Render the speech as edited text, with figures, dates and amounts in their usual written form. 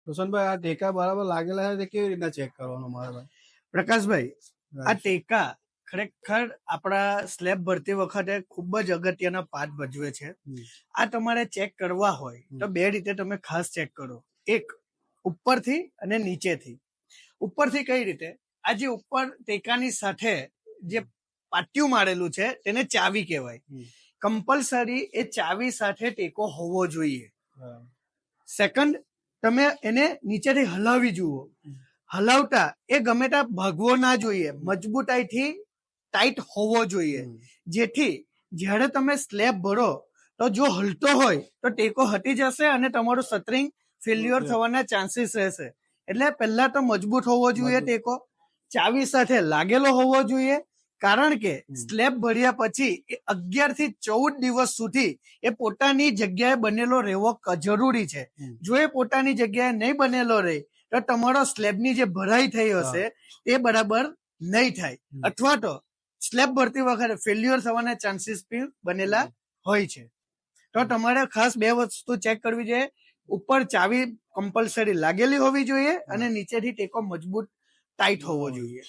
રોશનભાઈ, આ ટેકા બરાબર લાગેલા છે તે કેવી રીતના ચેક કરવાનું મારે ભાઈ? પ્રકાશભાઈ, આ ટેકા ખરેખર આપણા સ્લેબ ભરતી વખતે ખૂબ જ અગત્યના પાઠ ભજવે છે. આ તમારે ચેક કરવા હોય તો બે રીતે તમે ખાસ ચેક કરો. એક, ઉપરથી અને નીચેથી. ઉપરથી કઈ રીતે? આ જે ઉપર ટેકાની સાથે જે પાટિયું મારેલું છે તેને ચાવી કહેવાય. કમ્પલસરી એ ચાવી સાથે ટેકો હોવો જોઈએ. સેકન્ડ, તમે એને નીચેથી હલાવી જુઓ. હલાવતા એ ગમે ત્યાં ભાગવો ના જોઈએ, મજબૂતાઈથી ટાઈટ હોવો જોઈએ, જેથી જ્યારે તમે સ્લેબ ભરો તો જો હલતો હોય તો ટેકો હટી જશે અને તમારું સટરિંગ ફેલ્યુઅર થવાના ચાન્સીસ રહેશે. એટલે પહેલા તો મજબૂત હોવો જોઈએ ટેકો, ચાવી સાથે લાગેલો હોવો જોઈએ. કારણ કે સ્લેબ ભર્યા પછી 11 થી 14 દિવસ સુધી એ પોતાની જગ્યાએ બનેલો રહેવો જરૂરી છે. જો એ પોતાની જગ્યાએ નહીં બનેલો રહે તો તમારો સ્લેબની જે ભરાઈ થઈ હશે તે બરાબર નહીં થાય, અથવા તો સ્લેબ ભરતી વખતે ફેલ્યુઅર થવાના ચાન્સીસ પણ બનેલા હોય છે. તો તમારે ખાસ બે વસ્તુ ચેક કરવી જોઈએ. ઉપર ચાવી કમ્પલસરી લાગેલી હોવી જોઈએ અને નીચેથી ટેકો મજબૂત ટાઈટ હોવો જોઈએ.